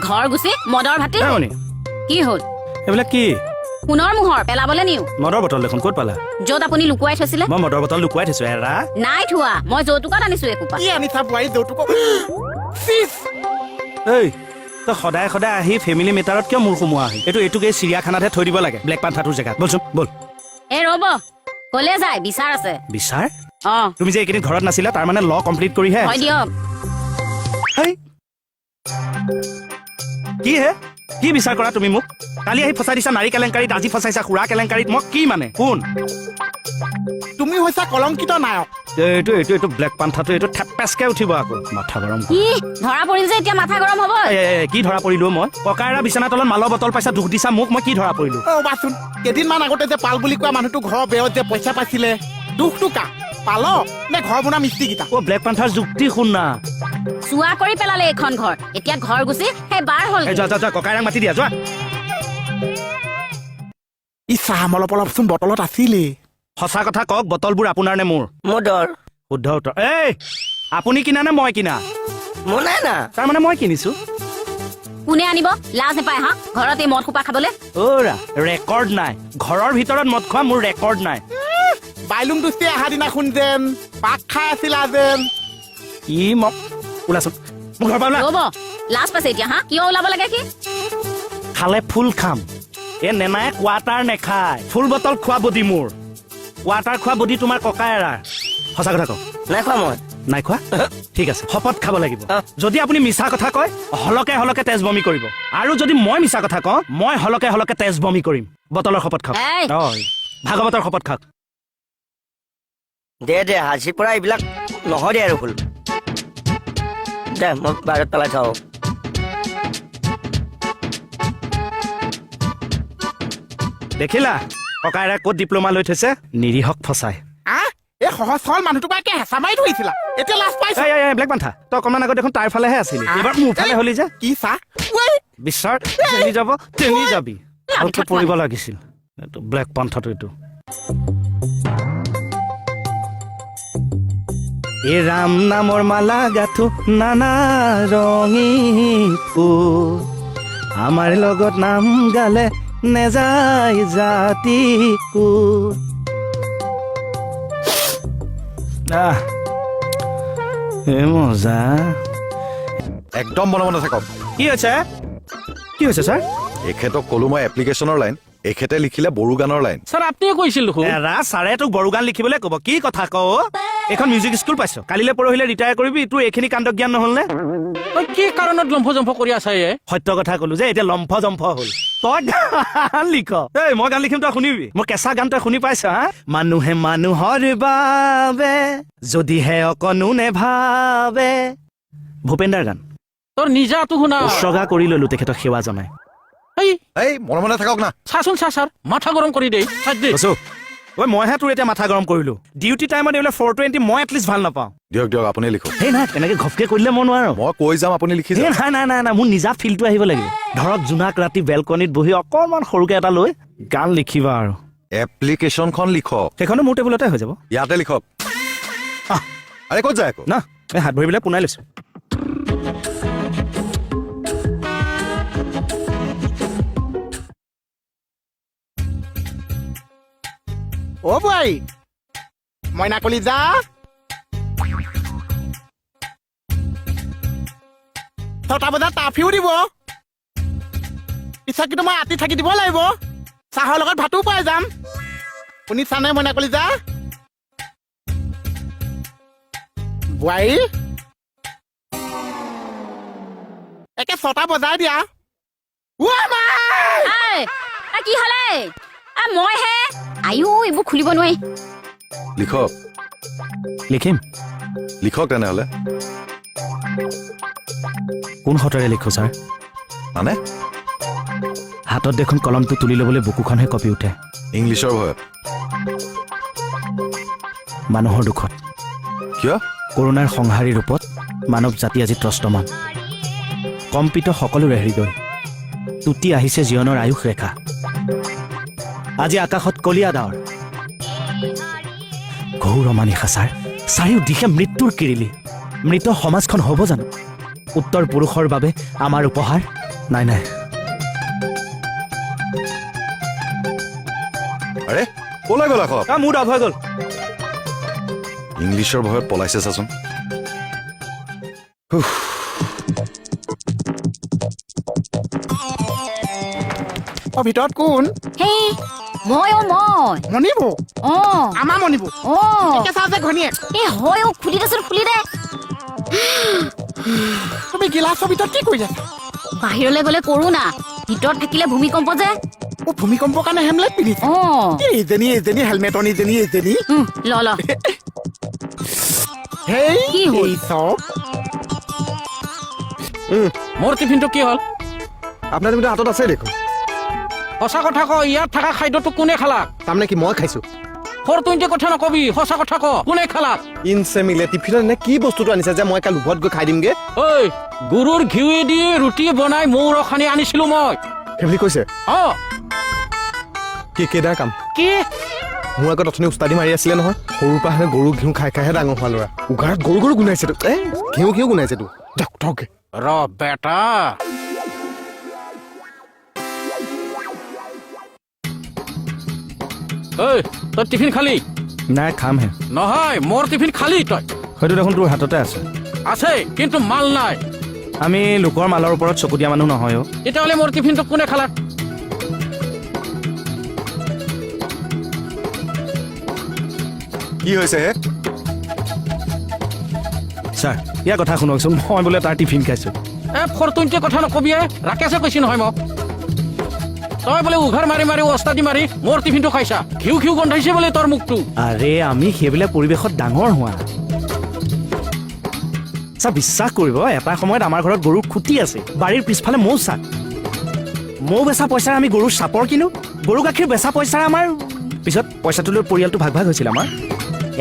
ঘৰ গুচি মদৰ ভাতি কি হ'ল এইবিলাক কি পুনৰ মুহৰ পেলাবলে নিও মদৰ বটল দেখোন ক'ত পালা য'ত আপুনি লুকুৱাই থৈছিলে মই মদৰ বটল লুকুৱাই থৈছো এৰা নাই থোৱা মই যৌতুকত আনিছো একোপা কি আনিছা বোৱাৰী যৌতুক এই তই সদায় সদায় আহি ফেমিলি মেটাৰত কিয় মূৰ সোমোৱা আহি এইটোকে চিৰিয়াখানাতহে থৈ দিব লাগে ব্লেক পান্থাটোৰ জেগাত বলচোন বল এই ৰ'ব কলে যায় বিচাৰ আছে বিচাৰ অ তুমি যে এইকেইদিন ঘৰত নাছিলা তাৰ মানে ল কমপ্লিট কৰিহে হয় দিয়ক কি হে কি বিচাৰ কৰা তুমি মোক কালি আহি ফচাই দিছা নাৰী কেলেংকাৰীত আজি ফচাইছা খুৰা কেলেংকাৰীত মই কি মানে কোন তুমি হৈছা কলংকিত নায়ক এইটো ব্লেক পান্থাটো এইটো থেপেচকে উঠিব আকৌ মাথা গৰম কি ধৰা পৰিল যে এতিয়া মাথা গৰম হ'ব কি ধৰা পৰিলো মই ককাইৰা বিচনা তলত মালৰ বটল পাইছা দুখ দিছা মোক মই কি ধৰা পৰিলো বাচোন কেইদিনমান আগতে যে পাল বুলি কোৱা মানুহটো ঘৰৰ বেৰত যে পইচা পাইছিলে দুখটো কা পাল নে ঘৰ বনোৱা মিস্ত্ৰীকেইটা ব্লেক পান্থাৰ যুক্তি শুন না চুৱা কৰি পেলালে এইখন ঘৰ এতিয়া ঘৰ গুচি সেই বাৰ হ'ল যোৱা ককাইৰাক মাতি দিয়া যোৱা ই চাহ অলপচোন বটলত আছিলেই সঁচা কথা কওক বটলবোৰ আপোনাৰ নে মোৰ মোদৰ শুদ্ধ উত্তৰ এই আপুনি কিনা নে মই কিনা মোৰ নাই না তাৰমানে মই কিনিছো কোনে আনিব লাজ নাপায় হা ঘৰত এই মদ সোপা খাবলে অৰা ৰেকৰ্ড নাই ঘৰৰ ভিতৰত মদ খোৱা মোৰ ৰেকৰ্ড নাই বাইলুং দুষ্টি অহা দিনাখন যেন পাক খাই আছিলা যেন ই মোক ওলাচোন মোৰ ঘৰৰ পৰা ওলা ৰ'ব লাজ পাইছে এতিয়া হা কিয় ওলাব লাগে কি খালে ফুল খাম এ নেনাই কোৱাটাৰ নেখায় ফুল বটল খোৱা বডি মোৰ কোৱাটাৰ খোৱা বডি তোমাৰ ককাইৰাৰ সঁচা কথা কওক নাই খোৱা মই নাই খোৱা ঠিক আছে শপত খাব লাগিব যদি আপুনি মিছা কথা কয় হলকে হলকে তেজ বমি কৰিব আৰু যদি মই মিছা কথা কওঁ মই হলকে হলকে তেজ বমি কৰিম বটলৰ শপত খাওক ভাগৱতৰ শপত খাওক দে আজিৰ পৰা এইবিলাক নহয় দে আৰু ফুল দে মই বাহিৰত পেলাই থওঁ দেখিলা ককাইৰা ক'ত ডিপ্ল'মা লৈ থৈছে নিৰীহক ফচাই এই সহজ সৰল মানুহটোক একে হেঁচা মাৰি ধৰিছিলা এতিয়া লাজ পাইছা ব্লেক পান্থা তই অকণমান আগত দেখোন তাৰ ফালেহে আছিলি এইবাৰ মোৰ ফালে হলি যে কি চাহ বিশ্বাৰ চেনি যাব চেনি যাবি ভালকে পৰিব লাগিছিল এইটো ব্লেক পান্থাটো এইটো এই ৰাম নামৰ মালা গাথো নানা ৰঙী ফুল আমাৰ লগত নাম গালে নেযায় জাতি কুল মজা একদম মনে মনে থাকক কি হৈছে ছাৰ এখেতক কলো মই এপ্লিকেশ্যনৰ লাইন এখেতে লিখিলে বড়ো গানৰ লাইন ছাৰ আপুনি কৈছিল দেখোন ছাৰে তোক বড়ো গান লিখিবলৈ ক'ব কি কথা কওঁ এখন মিউজিক স্কুল পাইছ কালিলৈ পৰহিলে ৰিটায়াৰ কৰিবি তোৰ এইখিনি কাণ্ড জ্ঞান নহ'ল নে তই কি কাৰণত লম্ফ জম্ফ কৰি আছা সত্য কথা কলো যে এতিয়া লম্ফ জম্ফ হ'ল তই গান লিখ এই মই গান লিখিম তই শুনিবি মোৰ কেঁচা গান তই শুনি পাইছ হা মানুহে মানুহৰ বাবে যদিহে অকণো নেভাবে ভূপেন্দাৰ গান তোৰ নিজাটো শুনা উৎসৰ্গা কৰি ললো তেখেতক সেৱা জনাই এই মনে মনে থাকক না চাচোন ছাৰ মাথা গৰম কৰি দেই মইহে তোৰ এতিয়া মাথা গৰম কৰিলো ডিউটি টাইমত এইবিলাক 420 মই এটলিষ্ট ভাল নাপাওঁ দিয়ক আপুনি লিখক সেই নাই তেনেকে ঘপকে কৰিলে মই নোৱাৰো মই কৈ যাম আপুনি লিখি যাম নাই মোৰ নিজা ফিলটো আহিব লাগিব ধৰক জোনাক ৰাতি বেলকনিত বহি অকণমান সৰুকে এটা লৈ গান লিখিবা আৰু এপ্লিকেশ্যনখন লিখক সেইখনো মোৰ টেবুলতে হৈ যাব ইয়াতে লিখক আৰে ক'ত যায় আকৌ না এই হাত ভৰিবিলাক পোনাই লৈছো অ বোৱাৰী মইনা কলিজা ছটা বজাত কাৰ্ফিউ দিব পিছত কিন্তু মই ৰাতি থাকি দিব লাগিব চাহৰ লগত ভাতো পাই যাম শুনিছানে মইনা কলিজা বোৱাৰী একে ছটা বজাই দিয়া কি হলে মই হে আয়ো এইবোৰ খুলিব নোৱাৰি লিখক লিখক তেনেহ'লে কোন সতেৰে লিখো ছাৰ মানে হাতত দেখোন কলমটো তুলি ল'বলৈ বুকুখনহে কঁপি উঠে ইংলিছৰ ভয়ত মানুহৰ দুখত কিয় কৰোণাৰ সংহাৰী ৰূপত মানৱ জাতি আজি ত্ৰস্তমান কম্পিত সকলোৰে হৃদয় তুতি আহিছে জীৱনৰ আয়ুস ৰেখা আজি আকাশত কলীয়া ডাৱৰ ঘৌৰ অমানিশা ছাৰ চাৰিওদিশে মৃত্যুৰ কিৰিলি মৃত সমাজখন হ'ব জানো উত্তৰ পুৰুষৰ বাবে আমাৰ উপহাৰ নাই নাই আৰে পলাই গ'ল আকৌ মোৰ ডাউট হৈ গ'ল ইংলিছৰ ভয়ত পলাইছে চাচোন হুফ। ভিতৰত কোন হেই মই মনিব অ আমাৰ মনিব অ কেঁচা যে ঘনীয়েক এই হয় খুলি দেচোন খুলি দে তুমি গিলাচৰ ভিতৰত কি কৰি আছা বাহিৰলৈ গ'লে কৰো না ভিতৰত থাকিলে ভূমিকম্প যে ভূমিকম্পৰ কাৰণে হেমলেট পিন্ধিছে অ এইজনী হেলমেটৰ এইজনী ল ল হেই কি হ'ল? এই চব মোৰ টিফিনটো কি হ'ল আপোনাৰ টিফিনটো হাতত আছে দেখোন সঁচা কথা ক ইয়াত থকা খাদ্যটো কোনে খালাক তাৰমানে কি মই খাইছো 420 কথা নকবি সঁচা কথা ক কোনে খালাক ইনচে মিলে টিফিনত এনে কি বস্তুটো আনিছে যে মই কালি লোভত গৈ খাই দিমগে ঐ গৰুৰ ঘিউৱেদি ৰুটি বনাই মৌ ৰসানি আনিছিলো মই সেইবুলি কৈছে অ কি কেইদাৰ কাম কি মোৰ আগত অথনি উস্তাদি মাৰি আছিলে নহয় সৰুৰ পৰা হেনে গৰু ঘিউ খাই খাইহে ডাঙৰ হোৱা ল'ৰা উঘাৰত গৰু গৰু গুনাইছে তো ঘিউ গুনাইছে তো যাওক থকে ৰ বেটা ঐ তই টিফিন খালি নাই খামহে নহয় মোৰ টিফিন খালি তই হয়তো দেখোন তোৰ হাততে আছে আছে কিন্তু মাল নাই আমি লোকৰ মালৰ ওপৰত চকু দিয়া মানুহ নহয় অ' তেতিয়াহ'লে মোৰ টিফিনটো কোনে খালাক কি হৈছে হে ছাৰ ইয়াৰ কথা শুনকচোন মই বোলে তাৰ টিফিন খাইছোঁ 420 কথা নকবি ৰাকেশে কৈছি নহয় মোক তই বোলে উঘাৰ মাৰি মাৰি অস্তাদি মাৰি মোৰ টিফিনটো খাইছা ঘিউ ঘিউ গন্ধাইছে বোলে তোৰ মুখটো আৰে আমি সেইবিলাক পৰিৱেশত ডাঙৰ হোৱা ছাৰ বিশ্বাস কৰিব এটা সময়ত আমাৰ ঘৰত গৰুৰ খুটি আছে বাৰীৰ পিছফালে মৌ চাক মৌ বেচা পইচাৰে আমি গৰুৰ চাপৰ কিনো গৰু গাখীৰ বেচা পইচাৰে আমাৰ পিছত পইচাটো লৈ পৰিয়ালটো ভাগ ভাগ হৈছিল আমাৰ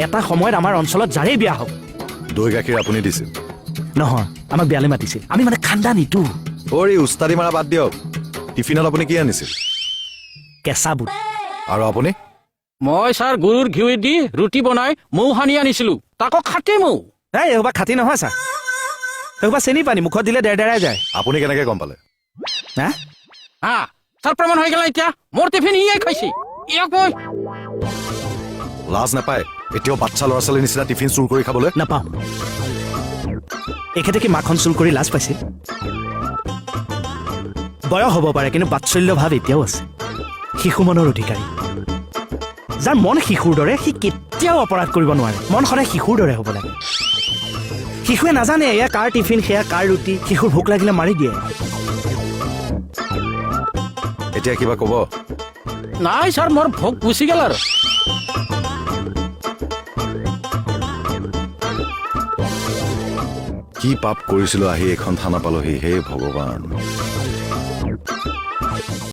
এটা সময়ত আমাৰ অঞ্চলত যাৰেই বিয়া হওক দৈ গাখীৰ আপুনি দিছিল নহয় আমাক বিয়ালৈ মাতিছিল আমি মানে খানদানীটো এই উস্তাদি মাৰা বাদ দিয়ক টিফিনত আপুনি কি আনিছিল কেঁচা বুট আৰু আপুনি মই ছাৰ গৰুৰ ঘিউৱেদি ৰুটি বনাই মৌ সানি আনিছিলো তাকো খাটি মৌ এই এইসোপা খাতি নহয় ছাৰ এইসোপা চেনি পানী মুখত দিলে ডেৰ ডেৰাই যায় আপুনি কেনেকে গম পালে হা হা ছাৰ প্ৰমাণ হৈ গ'ল এতিয়া মোৰ টিফিন ইয়ে খাইছে ইয়াক মই লাজ নাপায় এতিয়াও বাচ্চা ল'ৰা ছোৱালীৰ নিচিনা টিফিন চুৰ কৰি খাবলৈ নাপাওঁ এখেতে কি মাখন চুৰ কৰি লাজ পাইছিল বয়স হ'ব পাৰে কিন্তু বাৎসল্য ভাৱ এতিয়াও আছে শিশু মনৰ অধিকাৰী যাৰ মন শিশুৰ দৰে সি কেতিয়াও অপৰাধ কৰিব নোৱাৰে মন সদায় শিশুৰ দৰে হ'ব লাগে শিশুৱে নাজানে এয়া কাৰ টিফিন সেয়া কাৰ ৰুটি শিশুৰ ভোক লাগিলে মাৰি দিয়ে এতিয়া কিবা ক'ব নাই ছাৰ মোৰ ভোক গুচি গ'ল আৰু কি পাপ কৰিছিলো আহি এখন থানা পালোহি হে ভগৱান